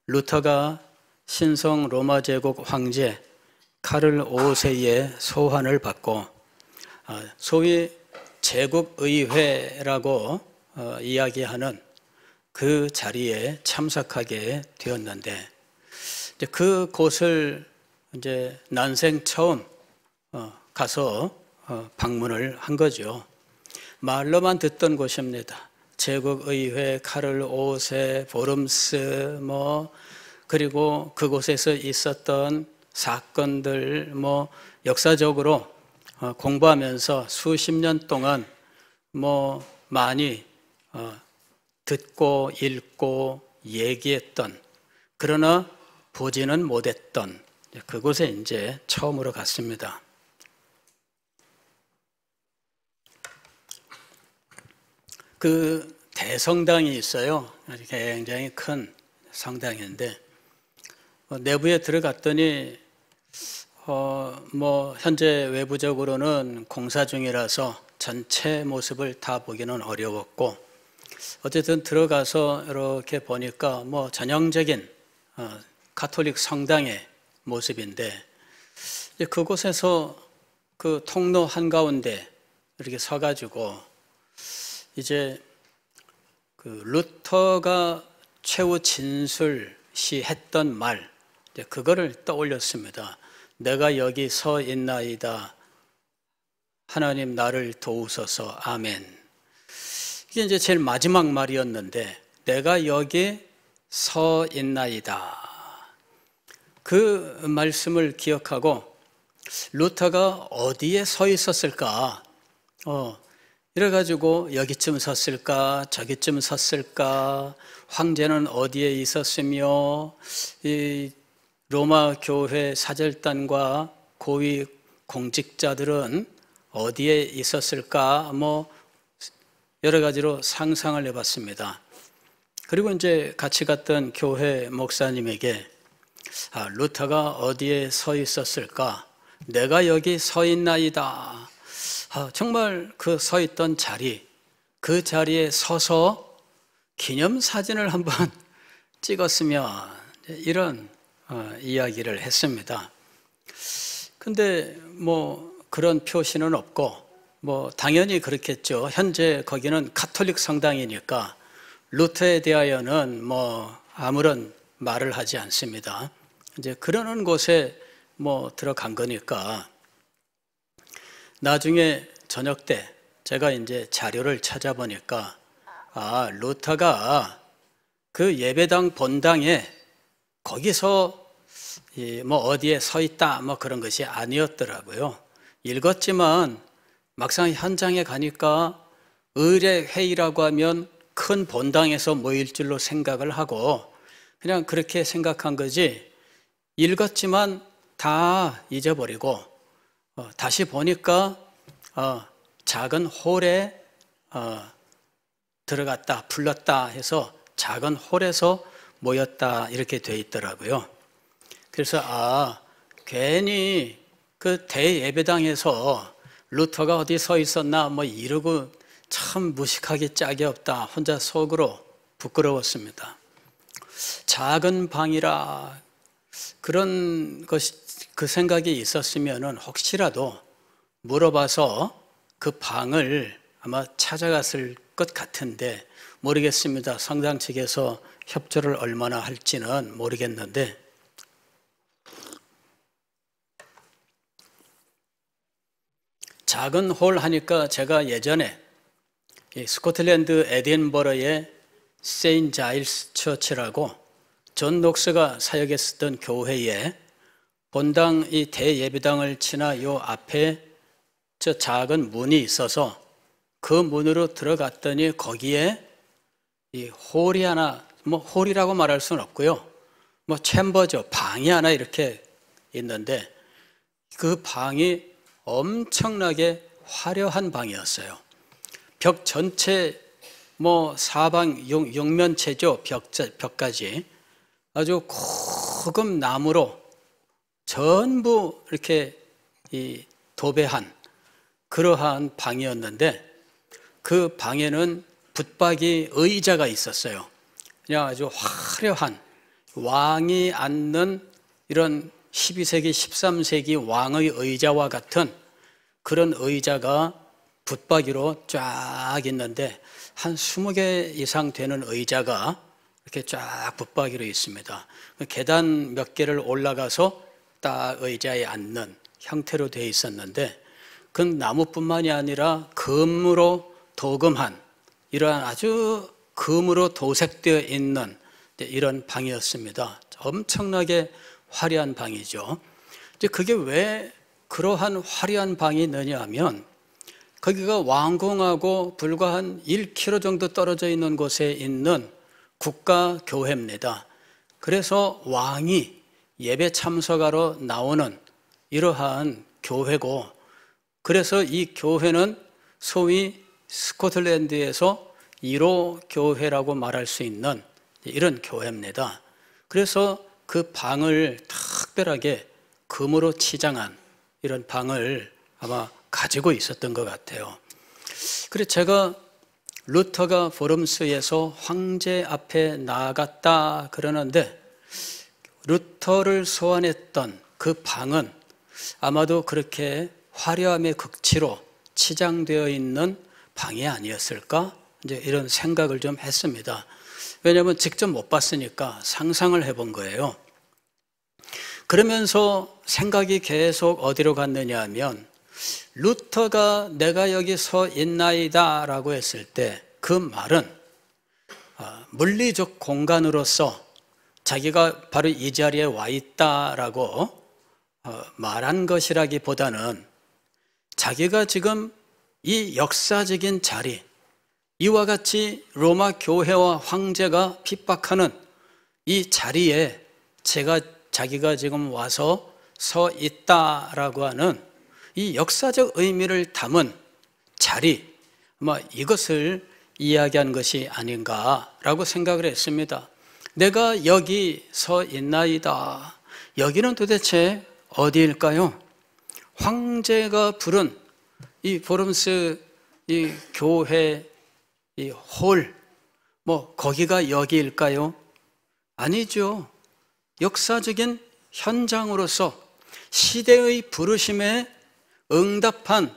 루터가 신성 로마 제국 황제 카를 5세의 소환을 받고 소위 제국의회라고 이야기하는 그 자리에 참석하게 되었는데, 그 곳을 이제 난생 처음 가서 방문을 한 거죠. 말로만 듣던 곳입니다. 제국의회, 카를 5세, 보름스, 그리고 그곳에서 있었던 사건들, 역사적으로 공부하면서 수십 년 동안 많이 듣고 읽고 얘기했던, 그러나 보지는 못했던 그곳에 이제 처음으로 갔습니다. 그 대성당이 있어요. 굉장히 큰 성당인데, 내부에 들어갔더니 현재 외부적으로는 공사 중이라서 전체 모습을 다 보기는 어려웠고, 어쨌든 들어가서 이렇게 보니까 전형적인 가톨릭 성당의 모습인데, 그곳에서 그 통로 한가운데 이렇게 서가지고 이제 그 루터가 최후 진술 시 했던 말, 그거를 떠올렸습니다. 내가 여기 서 있나이다. 하나님 나를 도우소서. 아멘. 이게 이제 제일 마지막 말이었는데, 내가 여기 서 있나이다. 그 말씀을 기억하고 루터가 어디에 서 있었을까? 이래가지고 여기쯤 섰을까? 저기쯤 섰을까? 황제는 어디에 있었으며 이 로마 교회 사절단과 고위 공직자들은 어디에 있었을까? 여러 가지로 상상을 해봤습니다. 그리고 이제 같이 갔던 교회 목사님에게 루터가 어디에 서 있었을까? 내가 여기 서 있나이다. 정말 그 서 있던 자리, 그 자리에 서서 기념사진을 한번 찍었으면, 이런 이야기를 했습니다. 근데 그런 표시는 없고, 당연히 그렇겠죠. 현재 거기는 가톨릭 성당이니까 루터에 대하여는 아무런 말을 하지 않습니다. 이제 그러는 곳에 들어간 거니까. 나중에 저녁 때 제가 이제 자료를 찾아보니까 루터가 그 예배당 본당에 거기서 어디에 서 있다 그런 것이 아니었더라고요. 읽었지만 막상 현장에 가니까 의례 회의라고 하면 큰 본당에서 모일 줄로 생각을 하고 그냥 그렇게 생각한 거지, 읽었지만 다 잊어버리고 다시 보니까 작은 홀에 들어갔다 불렀다 해서 작은 홀에서 모였다 이렇게 돼 있더라고요. 그래서 괜히 그 대예배당에서 루터가 어디 서 있었나 이러고 참 무식하기 짝이 없다, 혼자 속으로 부끄러웠습니다. 작은 방이라 그런 것이, 그 생각이 있었으면 혹시라도 물어봐서 그 방을 아마 찾아갔을 것 같은데, 모르겠습니다. 성당 측에서 협조를 얼마나 할지는 모르겠는데, 작은 홀 하니까 제가 예전에 스코틀랜드 에딘버러의 세인 자일스 처치라고 존 녹스가 사역했었던 교회에 본당 이 대예배당을 지나 요 앞에 저 작은 문이 있어서 그 문으로 들어갔더니 거기에 이 홀이 하나, 홀이라고 말할 수는 없고요. 챔버죠. 방이 하나 이렇게 있는데 그 방이 엄청나게 화려한 방이었어요. 벽 전체 사방 육면체죠. 벽까지 아주 고급 나무로 전부 이렇게 도배한 그러한 방이었는데, 그 방에는 붙박이 의자가 있었어요. 그냥 아주 화려한 왕이 앉는 이런 12세기, 13세기 왕의 의자와 같은 그런 의자가 붙박이로 쫙 있는데 한 20개 이상 되는 의자가 이렇게 쫙 붙박이로 있습니다. 계단 몇 개를 올라가서 딱 의자에 앉는 형태로 되어 있었는데 그 나무뿐만이 아니라 금으로 도금한 이러한 아주 금으로 도색되어 있는 이런 방이었습니다. 엄청나게 화려한 방이죠. 이제 그게 왜 그러한 화려한 방이 있느냐 하면 거기가 왕궁하고 불과 한 1km 정도 떨어져 있는 곳에 있는 국가교회입니다. 그래서 왕이 예배 참석하러 나오는 이러한 교회고, 그래서 이 교회는 소위 스코틀랜드에서 1호 교회라고 말할 수 있는 이런 교회입니다. 그래서 그 방을 특별하게 금으로 치장한 이런 방을 아마 가지고 있었던 것 같아요. 그래서 제가 루터가 워름스에서 황제 앞에 나아갔다 그러는데 루터를 소환했던 그 방은 아마도 그렇게 화려함의 극치로 치장되어 있는 방이 아니었을까? 이제 이런 생각을 좀 했습니다. 왜냐하면 직접 못 봤으니까 상상을 해본 거예요. 그러면서 생각이 계속 어디로 갔느냐 하면 루터가 내가 여기 서 있나이다 라고 했을 때 그 말은 물리적 공간으로서 자기가 바로 이 자리에 와 있다라고 말한 것이라기보다는 자기가 지금 이 역사적인 자리, 이와 같이 로마 교회와 황제가 핍박하는 이 자리에 자기가 지금 와서 서 있다라고 하는 이 역사적 의미를 담은 자리, 아마 이것을 이야기한 것이 아닌가라고 생각을 했습니다. 내가 여기 서 있나이다. 여기는 도대체 어디일까요? 황제가 부른 이 워름스 이 교회 이 홀, 거기가 여기일까요? 아니죠. 역사적인 현장으로서 시대의 부르심에 응답한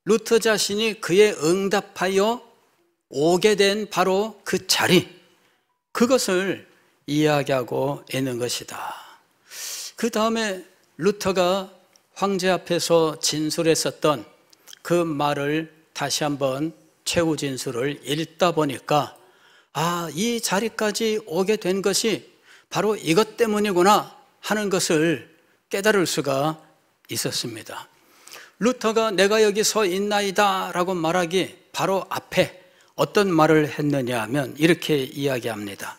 루터 자신이 그에 응답하여 오게 된 바로 그 자리, 그것을 이야기하고 있는 것이다. 그 다음에 루터가 황제 앞에서 진술했었던 그 말을 다시 한번 최후 진술을 읽다 보니까 이 자리까지 오게 된 것이 바로 이것 때문이구나 하는 것을 깨달을 수가 있었습니다. 루터가 내가 여기 서 있나이다 라고 말하기 바로 앞에 어떤 말을 했느냐 하면 이렇게 이야기합니다.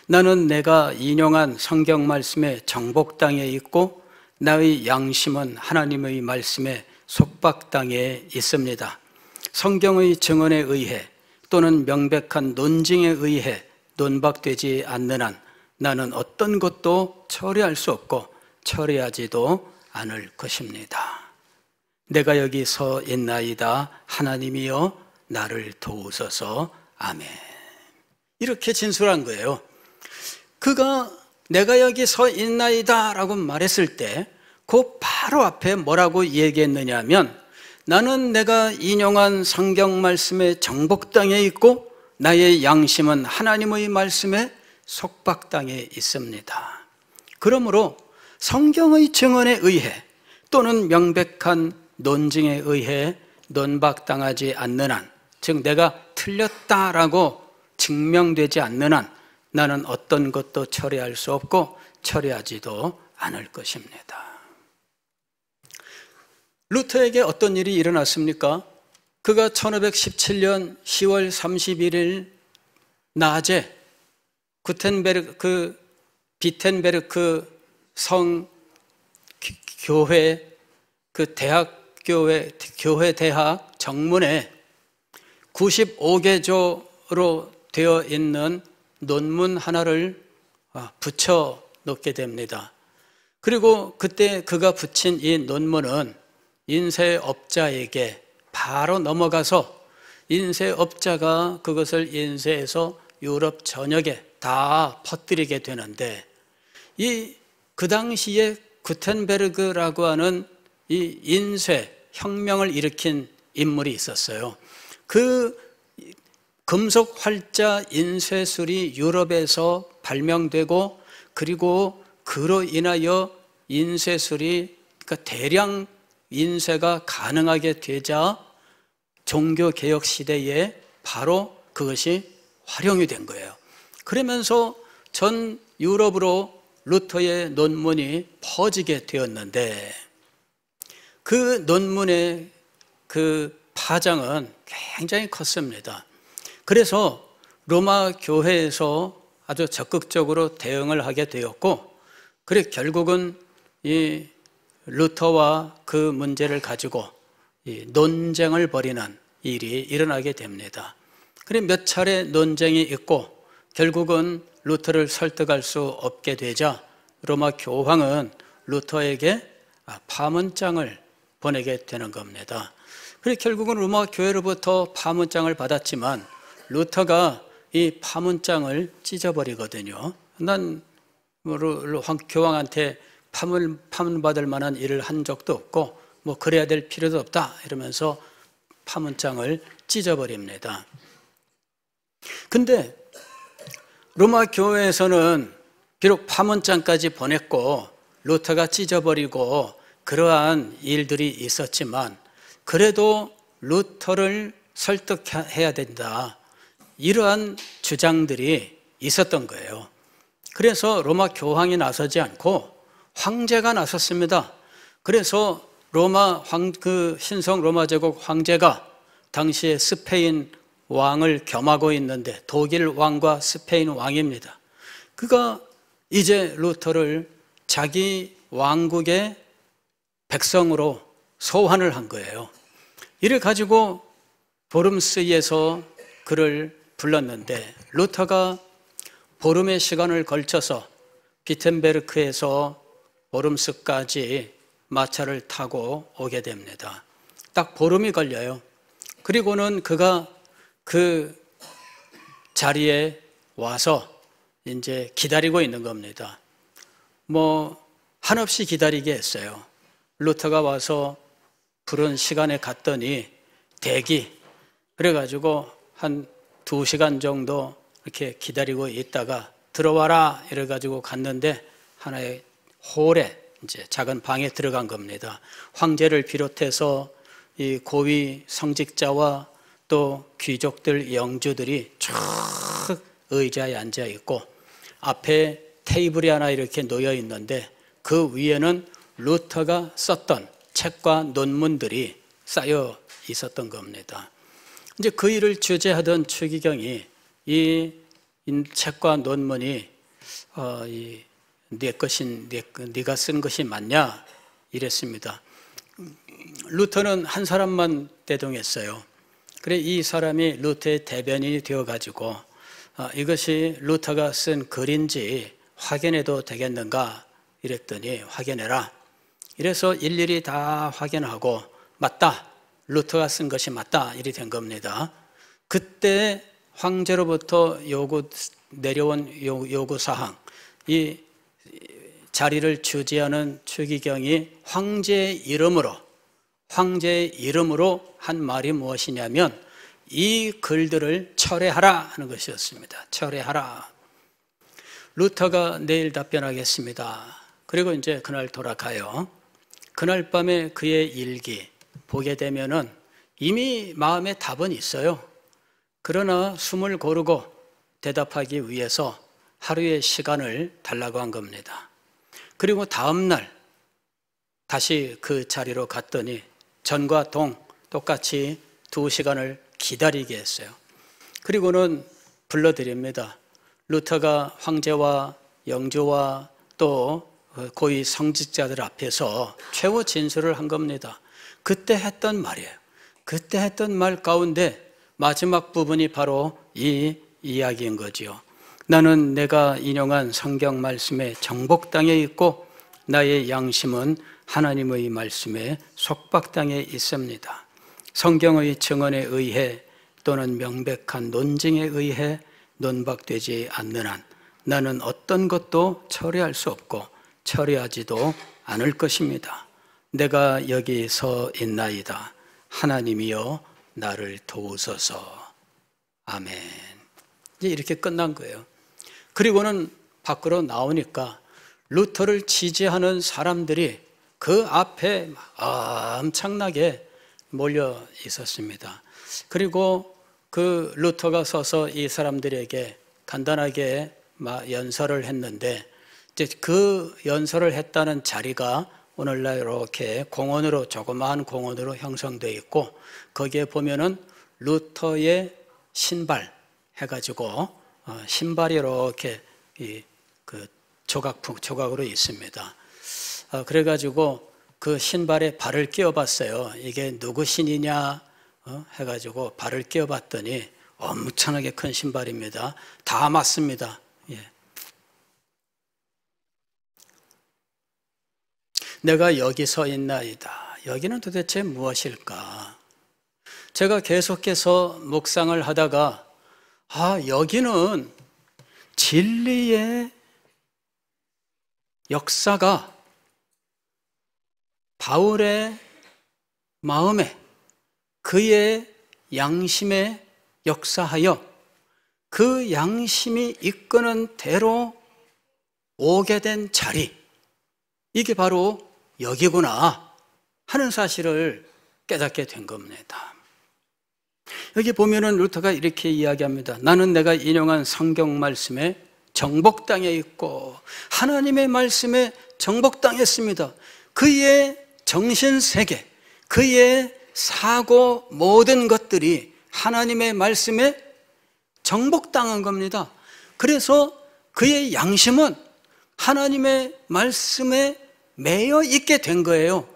나는 내가 인용한 성경 말씀에 정복 땅에 있고 나의 양심은 하나님의 말씀에 속박 땅에 있습니다. 성경의 증언에 의해 또는 명백한 논증에 의해 논박되지 않는 한 나는 어떤 것도 처리할 수 없고 처리하지도 않을 것입니다. 내가 여기 서 있나이다. 하나님이여 나를 도우소서. 아멘. 이렇게 진술한 거예요. 그가 내가 여기 서 있나이다 라고 말했을 때 그 바로 앞에 뭐라고 얘기했느냐 하면 나는 내가 인용한 성경 말씀에 정복 땅에 있고 나의 양심은 하나님의 말씀에 속박 땅에 있습니다. 그러므로 성경의 증언에 의해 또는 명백한 논증에 의해 논박당하지 않는 한, 즉 내가 틀렸다라고 증명되지 않는 한 나는 어떤 것도 처리할 수 없고 처리하지도 않을 것입니다. 루터에게 어떤 일이 일어났습니까? 그가 1517년 10월 31일 낮에 비텐베르크 성 교회 교회 대학 정문에 95개조로 되어 있는 논문 하나를 붙여 놓게 됩니다. 그리고 그때 그가 붙인 이 논문은 인쇄업자에게 바로 넘어가서 인쇄업자가 그것을 인쇄해서 유럽 전역에 다 퍼뜨리게 되는데 그 당시에 구텐베르그라고 하는 이 인쇄 혁명을 일으킨 인물이 있었어요. 그 금속 활자 인쇄술이 유럽에서 발명되고, 그리고 그로 인하여 인쇄술이, 그러니까 대량 인쇄가 가능하게 되자 종교개혁 시대에 바로 그것이 활용이 된 거예요. 그러면서 전 유럽으로 루터의 논문이 퍼지게 되었는데, 그 논문의 그 파장은 굉장히 컸습니다. 그래서 로마 교회에서 아주 적극적으로 대응을 하게 되었고, 그래 결국은 이 루터와 그 문제를 가지고 이 논쟁을 벌이는 일이 일어나게 됩니다. 그래 몇 차례 논쟁이 있고 결국은 루터를 설득할 수 없게 되자 로마 교황은 루터에게 파문장을 보내게 되는 겁니다. 그래 결국은 로마 교회로부터 파문장을 받았지만 루터가 이 파문장을 찢어버리거든요. 난 교황한테 파문받을 만한 일을 한 적도 없고 뭐 그래야 될 필요도 없다 이러면서 파문장을 찢어버립니다. 근데 로마 교회에서는 비록 파문장까지 보냈고 루터가 찢어버리고 그러한 일들이 있었지만 그래도 루터를 설득해야 된다, 이러한 주장들이 있었던 거예요. 그래서 로마 교황이 나서지 않고 황제가 나섰습니다. 그래서 신성 로마 제국 황제가 당시에 스페인 왕을 겸하고 있는데, 독일 왕과 스페인 왕입니다. 그가 이제 루터를 자기 왕국의 백성으로 소환을 한 거예요. 이를 가지고 보름스에서 그를 불렀는데, 루터가 보름의 시간을 걸쳐서 비텐베르크에서 보름스까지 마차를 타고 오게 됩니다. 딱 보름이 걸려요. 그리고는 그가 그 자리에 와서 이제 기다리고 있는 겁니다. 뭐 한없이 기다리게 했어요. 루터가 와서 부른 시간에 갔더니 대기, 그래가지고 한 2시간 정도 이렇게 기다리고 있다가 들어와라 이래가지고 갔는데 하나의 홀에, 이제 작은 방에 들어간 겁니다. 황제를 비롯해서 이 고위 성직자와 또 귀족들, 영주들이 쭉 의자에 앉아 있고 앞에 테이블이 하나 이렇게 놓여 있는데 그 위에는 루터가 썼던 책과 논문들이 쌓여 있었던 겁니다. 이제 그 일을 주재하던 추기경이 이 책과 논문이 네가 쓴 것이 맞냐 이랬습니다. 루터는 한 사람만 대동했어요. 그래 이 사람이 루터의 대변인이 되어가지고 이것이 루터가 쓴 글인지 확인해도 되겠는가 이랬더니 확인해라. 이래서 일일이 다 확인하고 맞다, 루터가 쓴 것이 맞다 이리 된 겁니다. 그때 황제로부터 내려온 요구사항, 이 자리를 주재하는 추기경이 황제의 이름으로 한 말이 무엇이냐면 이 글들을 철회하라 하는 것이었습니다. 철회하라. 루터가 내일 답변하겠습니다. 그리고 이제 그날 돌아가요. 그날 밤에 그의 일기 보게 되면은 이미 마음에 답은 있어요. 그러나 숨을 고르고 대답하기 위해서 하루의 시간을 달라고 한 겁니다. 그리고 다음 날 다시 그 자리로 갔더니 전과 동 똑같이 2시간을 기다리게 했어요. 그리고는 불러드립니다. 루터가 황제와 영주와 또 고위 성직자들 앞에서 최후 진술을 한 겁니다. 그때 했던 말이에요. 그때 했던 말 가운데 마지막 부분이 바로 이 이야기인 거지요. 나는 내가 인용한 성경 말씀에 정복당에 있고 나의 양심은 하나님의 말씀에 속박당에 있습니다. 성경의 증언에 의해 또는 명백한 논증에 의해 논박되지 않는 한 나는 어떤 것도 처리할 수 없고 처리하지도 않을 것입니다. 내가 여기 서 있나이다. 하나님이여 나를 도우소서. 아멘. 이제 이렇게 끝난 거예요. 그리고는 밖으로 나오니까 루터를 지지하는 사람들이 그 앞에 엄청나게 몰려 있었습니다. 그리고 그 루터가 서서 이 사람들에게 간단하게 연설을 했는데, 이제 그 연설을 했다는 자리가 오늘날 이렇게 공원으로, 조그마한 공원으로 형성되어 있고, 거기에 보면은 루터의 신발 해가지고 신발이 이렇게 그 조각으로 있습니다. 그래가지고 그 신발에 발을 끼워봤어요. 이게 누구 신이냐 해가지고 발을 끼워봤더니 엄청나게 큰 신발입니다. 다 맞습니다. 예. 내가 여기 서 있나이다. 여기는 도대체 무엇일까? 제가 계속해서 묵상을 하다가 여기는 진리의 역사가 바울의 마음에, 그의 양심에 역사하여 그 양심이 이끄는 대로 오게 된 자리, 이게 바로 여기구나 하는 사실을 깨닫게 된 겁니다. 여기 보면은 루터가 이렇게 이야기합니다. 나는 내가 인용한 성경 말씀에 정복당해 있고 하나님의 말씀에 정복당했습니다. 그의 정신세계, 그의 사고 모든 것들이 하나님의 말씀에 정복당한 겁니다. 그래서 그의 양심은 하나님의 말씀에 매여 있게 된 거예요.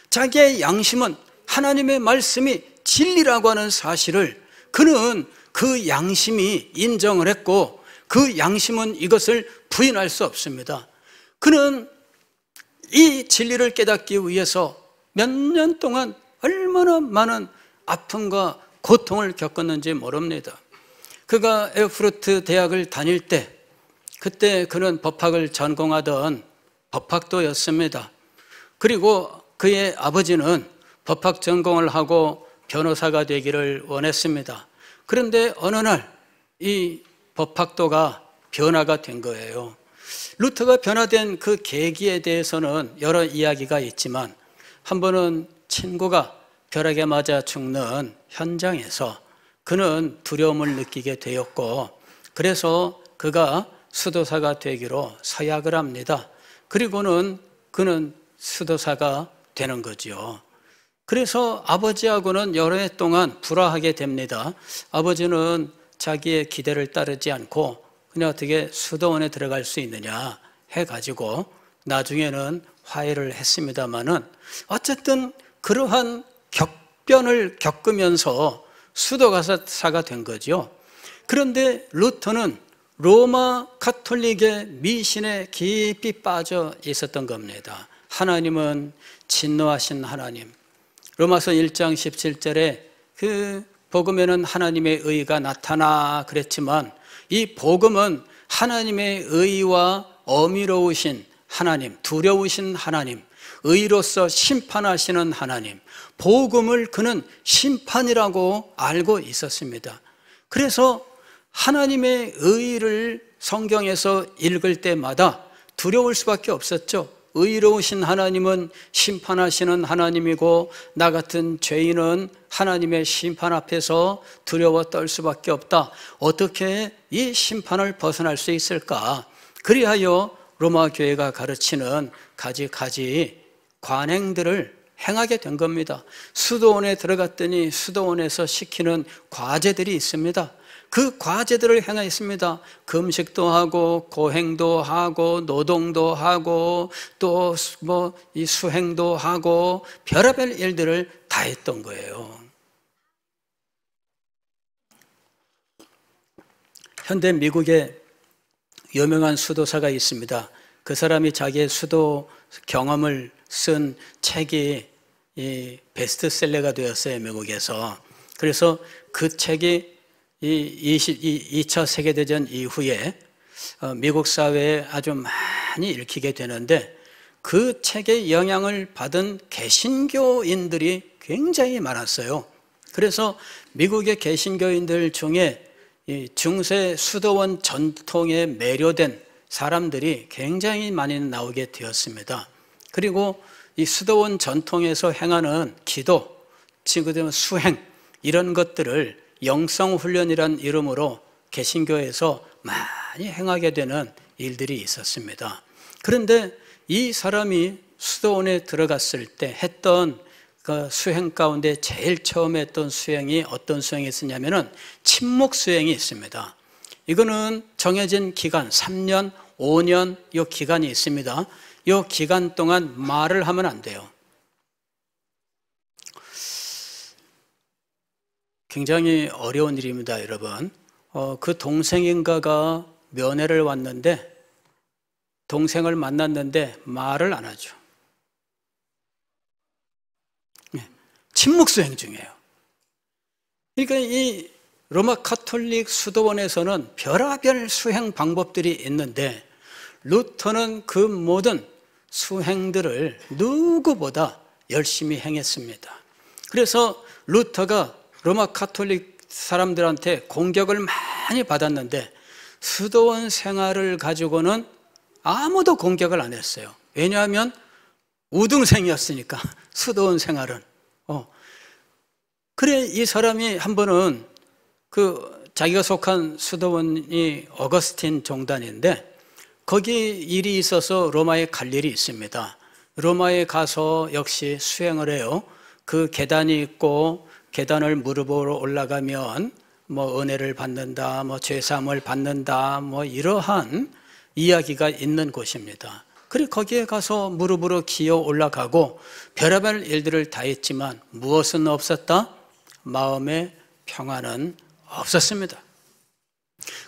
자기의 양심은 하나님의 말씀이 진리라고 하는 사실을 그는 그 양심이 인정을 했고, 그 양심은 이것을 부인할 수 없습니다. 그는 이 진리를 깨닫기 위해서 몇 년 동안 얼마나 많은 아픔과 고통을 겪었는지 모릅니다. 그가 에어프루트 대학을 다닐 때, 그때 그는 법학을 전공하던 법학도였습니다. 그리고 그의 아버지는 법학 전공을 하고 변호사가 되기를 원했습니다. 그런데 어느 날 이 법학도가 변화가 된 거예요. 루터가 변화된 그 계기에 대해서는 여러 이야기가 있지만, 한 번은 친구가 벼락에 맞아 죽는 현장에서 그는 두려움을 느끼게 되었고, 그래서 그가 수도사가 되기로 서약을 합니다. 그리고는 그는 수도사가 되는 거죠. 그래서 아버지하고는 여러 해 동안 불화하게 됩니다. 아버지는 자기의 기대를 따르지 않고 그냥 어떻게 수도원에 들어갈 수 있느냐 해가지고 나중에는 화해를 했습니다마는, 어쨌든 그러한 격변을 겪으면서 수도사가 된 거죠. 그런데 루터는 로마 가톨릭의 미신에 깊이 빠져 있었던 겁니다. 하나님은 진노하신 하나님. 로마서 1장 17절에 그 복음에는 하나님의 의가 나타나 그랬지만, 이 복음은 하나님의 의와 어미로우신 하나님, 두려우신 하나님, 의로서 심판하시는 하나님, 복음을 그는 심판이라고 알고 있었습니다. 그래서 하나님의 의를 성경에서 읽을 때마다 두려울 수밖에 없었죠. 의로우신 하나님은 심판하시는 하나님이고, 나 같은 죄인은 하나님의 심판 앞에서 두려워 떨 수밖에 없다. 어떻게 이 심판을 벗어날 수 있을까? 그리하여 로마 교회가 가르치는 가지 관행들을 행하게 된 겁니다. 수도원에 들어갔더니 수도원에서 시키는 과제들이 있습니다. 그 과제들을 행했습니다. 금식도 하고 고행도 하고 노동도 하고 또 이 수행도 하고 별의별 일들을 다 했던 거예요. 현대 미국에 유명한 수도사가 있습니다. 그 사람이 자기의 수도 경험을 쓴 책이 이 베스트셀러가 되었어요, 미국에서. 그래서 그 책이 이 2차 세계대전 이후에 미국 사회에 아주 많이 읽히게 되는데 그 책의 영향을 받은 개신교인들이 굉장히 많았어요. 그래서 미국의 개신교인들 중에 이 중세 수도원 전통에 매료된 사람들이 굉장히 많이 나오게 되었습니다. 그리고 이 수도원 전통에서 행하는 기도, 지금 수행 이런 것들을 영성훈련이란 이름으로 개신교에서 많이 행하게 되는 일들이 있었습니다. 그런데 이 사람이 수도원에 들어갔을 때 했던 그 수행 가운데 제일 처음에 했던 수행이 어떤 수행이 있었냐면은 침묵 수행이 있습니다. 이거는 정해진 기간 3년, 5년 이 기간이 있습니다. 이 기간 동안 말을 하면 안 돼요. 굉장히 어려운 일입니다, 여러분. 그 동생인가가 면회를 왔는데 동생을 만났는데 말을 안 하죠. 침묵 수행 중이에요. 그러니까 이 로마 가톨릭 수도원에서는 별의별 수행 방법들이 있는데 루터는 그 모든 수행들을 누구보다 열심히 행했습니다. 그래서 루터가 로마 가톨릭 사람들한테 공격을 많이 받았는데 수도원 생활을 가지고는 아무도 공격을 안 했어요. 왜냐하면 우등생이었으니까 수도원 생활은. 그래 이 사람이 한 번은 자기가 속한 수도원이 어거스틴 종단인데 거기 일이 있어서 로마에 갈 일이 있습니다. 로마에 가서 역시 수행을 해요. 그 계단이 있고 계단을 무릎으로 올라가면 뭐 은혜를 받는다, 뭐 죄사함을 받는다, 뭐 이러한 이야기가 있는 곳입니다. 그래 거기에 가서 무릎으로 기어 올라가고 별의별 일들을 다 했지만 무엇은 없었다? 마음의 평안은 없었습니다.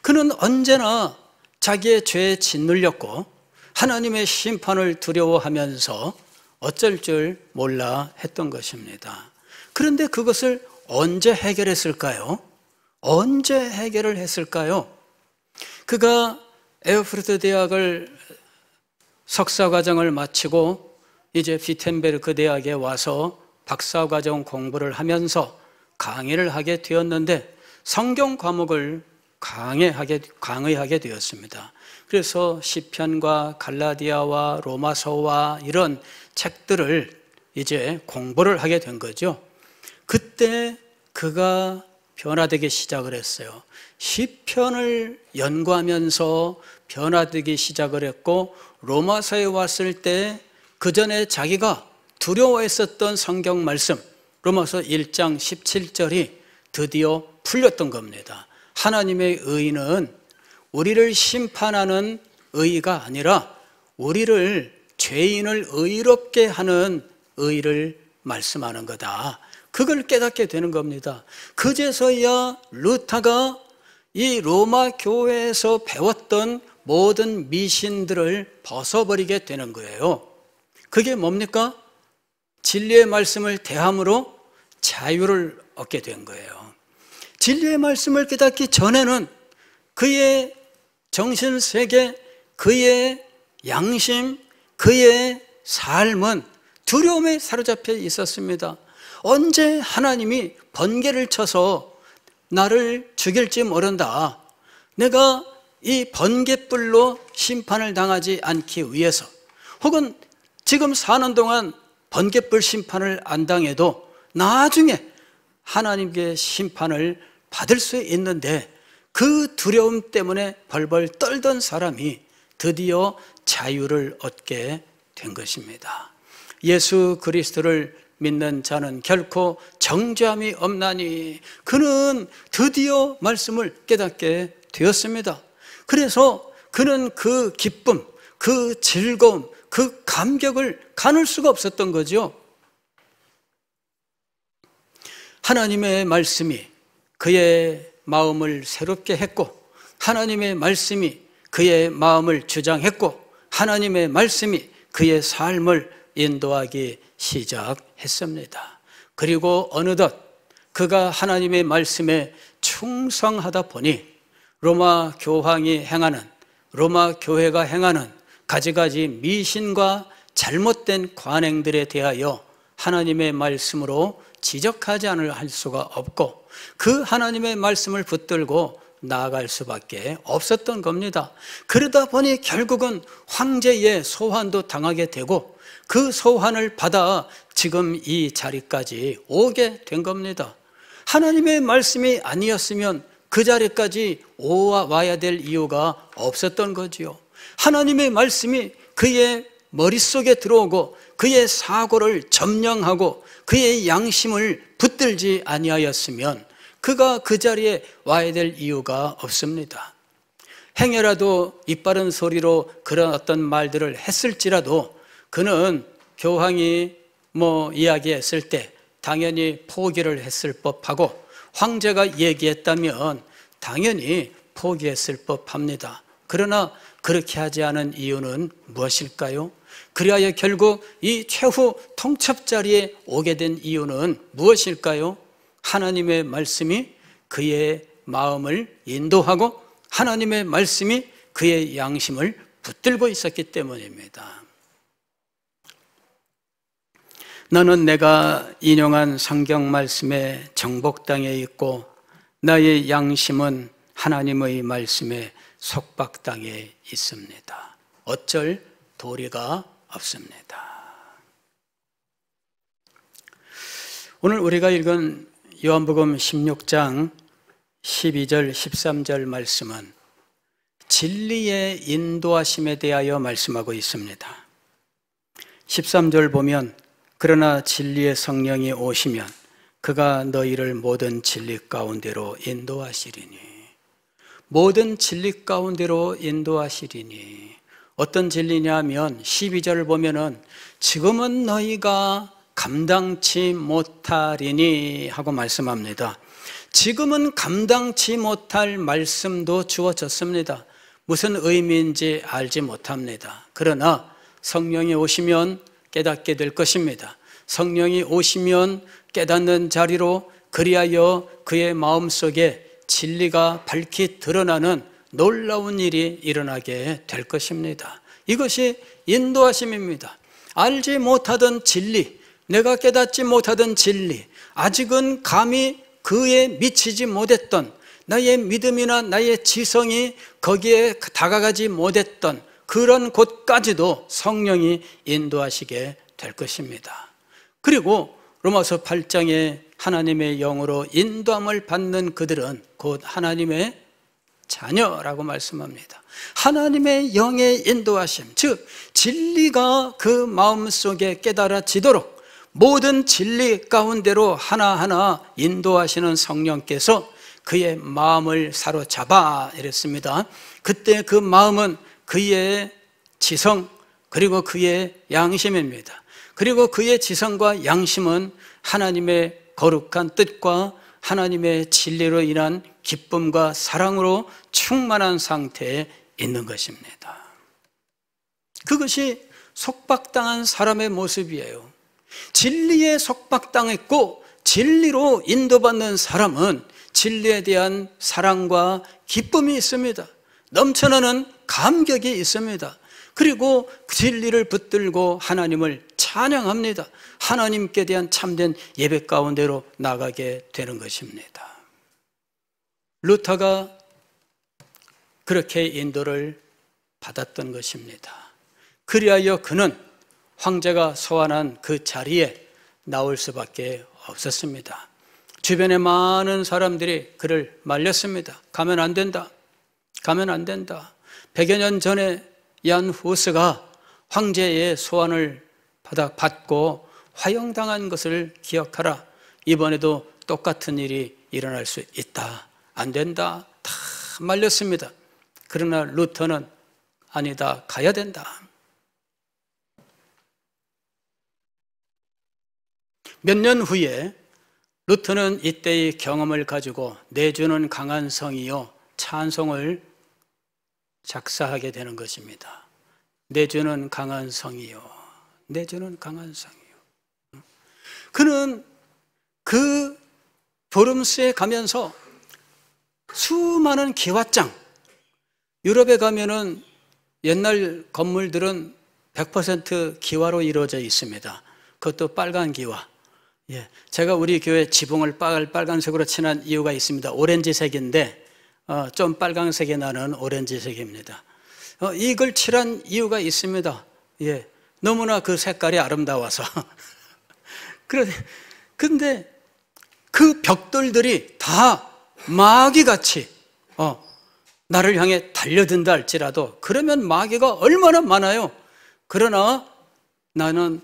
그는 언제나 자기의 죄에 짓눌렸고 하나님의 심판을 두려워하면서 어쩔 줄 몰라 했던 것입니다. 그런데 그것을 언제 해결했을까요? 언제 해결을 했을까요? 그가 에어프르트 대학을 석사과정을 마치고 이제 비텐베르크 대학에 와서 박사과정 공부를 하면서 강의를 하게 되었는데 성경 과목을 강의하게 되었습니다. 그래서 시편과 갈라디아와 로마서와 이런 책들을 이제 공부를 하게 된 거죠. 그때 그가 변화되기 시작을 했어요. 시편을 연구하면서 변화되기 시작을 했고 로마서에 왔을 때 그 전에 자기가 두려워했었던 성경 말씀 로마서 1장 17절이 드디어 풀렸던 겁니다. 하나님의 의는 우리를 심판하는 의가 아니라 우리를 죄인을 의롭게 하는 의를 말씀하는 거다. 그걸 깨닫게 되는 겁니다. 그제서야 루터가 이 로마 교회에서 배웠던 모든 미신들을 벗어버리게 되는 거예요. 그게 뭡니까? 진리의 말씀을 대함으로 자유를 얻게 된 거예요. 진리의 말씀을 깨닫기 전에는 그의 정신세계, 그의 양심, 그의 삶은 두려움에 사로잡혀 있었습니다. 언제 하나님이 번개를 쳐서 나를 죽일지 모른다. 내가 이 번개불로 심판을 당하지 않기 위해서 혹은 지금 사는 동안 번개불 심판을 안 당해도 나중에 하나님께 심판을 받을 수 있는데 그 두려움 때문에 벌벌 떨던 사람이 드디어 자유를 얻게 된 것입니다. 예수 그리스도를 믿는 자는 결코 정죄함이 없나니 그는 드디어 말씀을 깨닫게 되었습니다. 그래서 그는 그 기쁨, 그 즐거움, 그 감격을 가눌 수가 없었던 거죠. 하나님의 말씀이 그의 마음을 새롭게 했고 하나님의 말씀이 그의 마음을 주장했고 하나님의 말씀이 그의 삶을 인도하기 시작했습니다. 그리고 어느덧 그가 하나님의 말씀에 충성하다 보니 로마 교황이 행하는 로마 교회가 행하는 가지가지 미신과 잘못된 관행들에 대하여 하나님의 말씀으로 지적하지 않을 할 수가 없고 그 하나님의 말씀을 붙들고 나아갈 수밖에 없었던 겁니다. 그러다 보니 결국은 황제의 소환도 당하게 되고 그 소환을 받아 지금 이 자리까지 오게 된 겁니다. 하나님의 말씀이 아니었으면 그 자리까지 와야 될 이유가 없었던 거지요. 하나님의 말씀이 그의 머릿속에 들어오고 그의 사고를 점령하고 그의 양심을 붙들지 아니하였으면 그가 그 자리에 와야 될 이유가 없습니다. 행여라도 이빠른 소리로 그런 어떤 말들을 했을지라도 그는 교황이 이야기했을 때 당연히 포기를 했을 법하고 황제가 얘기했다면 당연히 포기했을 법합니다. 그러나 그렇게 하지 않은 이유는 무엇일까요? 그리하여 결국 이 최후 통첩 자리에 오게 된 이유는 무엇일까요? 하나님의 말씀이 그의 마음을 인도하고 하나님의 말씀이 그의 양심을 붙들고 있었기 때문입니다. 너는 내가 인용한 성경 말씀의 정복 땅에 있고 나의 양심은 하나님의 말씀의 속박 땅에 있습니다. 어쩔 도리가 없습니다. 오늘 우리가 읽은 요한복음 16장 12절 13절 말씀은 진리의 인도하심에 대하여 말씀하고 있습니다. 13절 보면 그러나 진리의 성령이 오시면 그가 너희를 모든 진리 가운데로 인도하시리니, 모든 진리 가운데로 인도하시리니. 어떤 진리냐 하면 12절을 보면은 지금은 너희가 감당치 못하리니 하고 말씀합니다. 지금은 감당치 못할 말씀도 주어졌습니다. 무슨 의미인지 알지 못합니다. 그러나 성령이 오시면 깨닫게 될 것입니다. 성령이 오시면 깨닫는 자리로 그리하여 그의 마음속에 진리가 밝히 드러나는 놀라운 일이 일어나게 될 것입니다. 이것이 인도하심입니다. 알지 못하던 진리, 내가 깨닫지 못하던 진리, 아직은 감히 그에 미치지 못했던 나의 믿음이나 나의 지성이 거기에 다가가지 못했던 그런 곳까지도 성령이 인도하시게 될 것입니다. 그리고 로마서 8장에 하나님의 영으로 인도함을 받는 그들은 곧 하나님의 자녀라고 말씀합니다. 하나님의 영의 인도하심, 즉 진리가 그 마음속에 깨달아지도록 모든 진리 가운데로 하나하나 인도하시는 성령께서 그의 마음을 사로잡아 이랬습니다. 그때 그 마음은 그의 지성 그리고 그의 양심입니다. 그리고 그의 지성과 양심은 하나님의 거룩한 뜻과 하나님의 진리로 인한 기쁨과 사랑으로 충만한 상태에 있는 것입니다. 그것이 속박당한 사람의 모습이에요. 진리에 속박당했고 진리로 인도받는 사람은 진리에 대한 사랑과 기쁨이 있습니다. 넘쳐나는 감격이 있습니다. 그리고 진리를 붙들고 하나님을 찬양합니다. 하나님께 대한 참된 예배 가운데로 나가게 되는 것입니다. 루터가 그렇게 인도를 받았던 것입니다. 그리하여 그는 황제가 소환한 그 자리에 나올 수밖에 없었습니다. 주변에 많은 사람들이 그를 말렸습니다. 가면 안 된다. 가면 안 된다. 100여 년 전에 얀 후스가 황제의 소환을 받고 화형당한 것을 기억하라. 이번에도 똑같은 일이 일어날 수 있다. 안 된다. 다 말렸습니다. 그러나 루터는 아니다. 가야 된다. 몇 년 후에 루터는 이때의 경험을 가지고 내주는 강한 성이요 찬송을 작사하게 되는 것입니다. 내주는 강한 성이요, 내주는 강한 성이요. 그는 그 보름스에 가면서 수많은 기왓장, 유럽에 가면은 옛날 건물들은 100% 기와로 이루어져 있습니다. 그것도 빨간 기와. 예, 제가 우리 교회 지붕을 빨간색으로 칠한 이유가 있습니다. 오렌지색인데 좀 빨간색이 나는 오렌지색입니다. 이걸 칠한 이유가 있습니다. 예, 너무나 그 색깔이 아름다워서. 그런데 그 벽돌들이 다 마귀같이 나를 향해 달려든다 할지라도, 그러면 마귀가 얼마나 많아요. 그러나 나는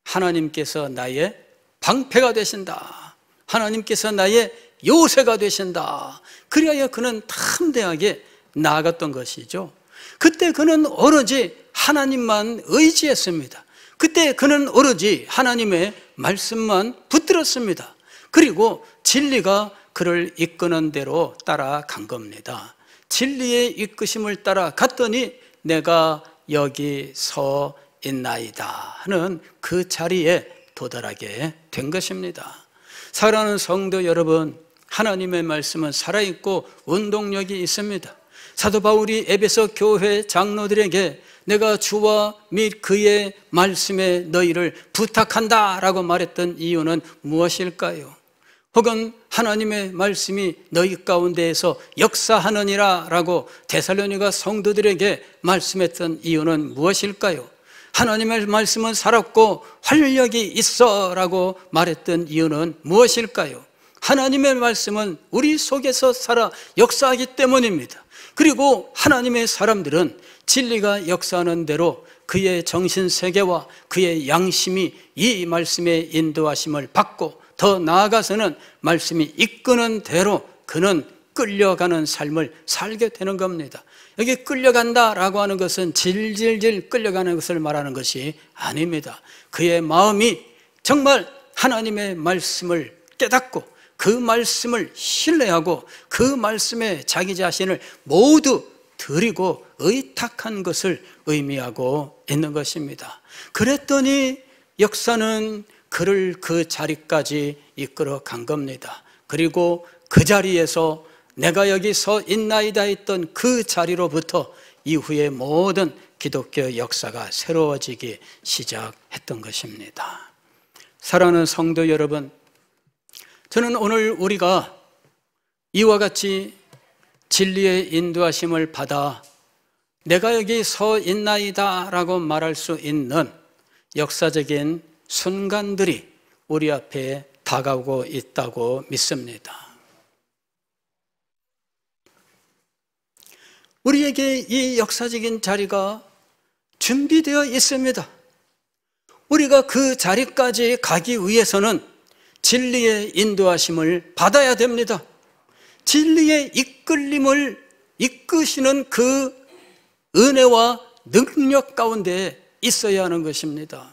하나님께서 나의 방패가 되신다, 하나님께서 나의 요새가 되신다, 그리하여 그는 담대하게 나아갔던 것이죠. 그때 그는 오로지 하나님만 의지했습니다. 그때 그는 오로지 하나님의 말씀만 붙들었습니다. 그리고 진리가 그를 이끄는 대로 따라간 겁니다. 진리의 이끄심을 따라갔더니 내가 여기 서 있나이다 하는 그 자리에 도달하게 된 것입니다. 사랑하는 성도 여러분, 하나님의 말씀은 살아있고 운동력이 있습니다. 사도 바울이 에베소 교회 장로들에게 내가 주와 및 그의 말씀에 너희를 부탁한다 라고 말했던 이유는 무엇일까요? 혹은 하나님의 말씀이 너희 가운데에서 역사하느니라 라고 데살로니가 성도들에게 말씀했던 이유는 무엇일까요? 하나님의 말씀은 살았고 활력이 있어 라고 말했던 이유는 무엇일까요? 하나님의 말씀은 우리 속에서 살아 역사하기 때문입니다. 그리고 하나님의 사람들은 진리가 역사하는 대로 그의 정신세계와 그의 양심이 이 말씀의 인도하심을 받고, 더 나아가서는 말씀이 이끄는 대로 그는 끌려가는 삶을 살게 되는 겁니다. 여기 끌려간다라고 하는 것은 질질질 끌려가는 것을 말하는 것이 아닙니다. 그의 마음이 정말 하나님의 말씀을 깨닫고 그 말씀을 신뢰하고 그 말씀에 자기 자신을 모두 드리고 의탁한 것을 의미하고 있는 것입니다. 그랬더니 역사는 그를 그 자리까지 이끌어 간 겁니다. 그리고 그 자리에서 내가 여기 서 있나이다 했던 그 자리로부터 이후의 모든 기독교 역사가 새로워지기 시작했던 것입니다. 사랑하는 성도 여러분, 저는 오늘 우리가 이와 같이 진리의 인도하심을 받아 내가 여기 서 있나이다 라고 말할 수 있는 역사적인 순간들이 우리 앞에 다가오고 있다고 믿습니다. 우리에게 이 역사적인 자리가 준비되어 있습니다. 우리가 그 자리까지 가기 위해서는 진리의 인도하심을 받아야 됩니다. 진리의 이끌림을 이끄시는 그 은혜와 능력 가운데 있어야 하는 것입니다.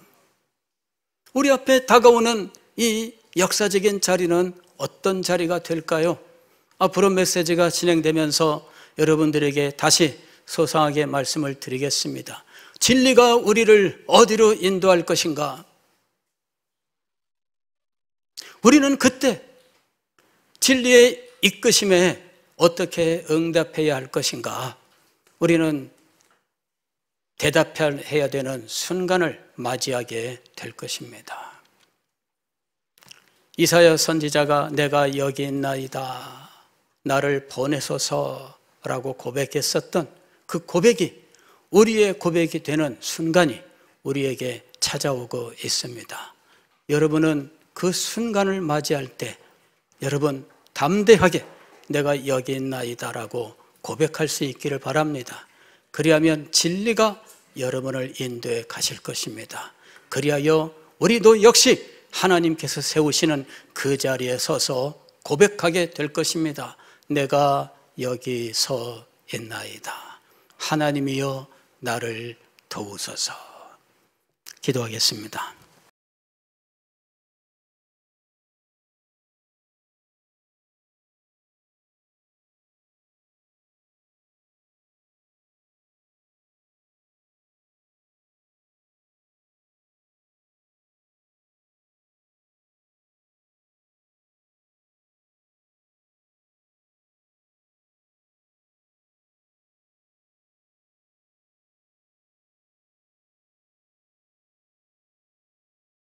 우리 앞에 다가오는 이 역사적인 자리는 어떤 자리가 될까요? 앞으로 메시지가 진행되면서 여러분들에게 다시 소상하게 말씀을 드리겠습니다. 진리가 우리를 어디로 인도할 것인가? 우리는 그때 진리의 이끄심에 어떻게 응답해야 할 것인가? 우리는 대답해야 되는 순간을 맞이하게 될 것입니다. 이사야 선지자가 내가 여기 있나이다, 나를 보내소서라고 고백했었던 그 고백이 우리의 고백이 되는 순간이 우리에게 찾아오고 있습니다. 여러분은 그 순간을 맞이할 때 여러분 담대하게 내가 여기 있나이다라고 고백할 수 있기를 바랍니다. 그리하면 진리가 여러분을 인도해 가실 것입니다. 그리하여 우리도 역시 하나님께서 세우시는 그 자리에 서서 고백하게 될 것입니다. 내가 여기 서 있나이다. 하나님이여 나를 도우소서. 기도하겠습니다.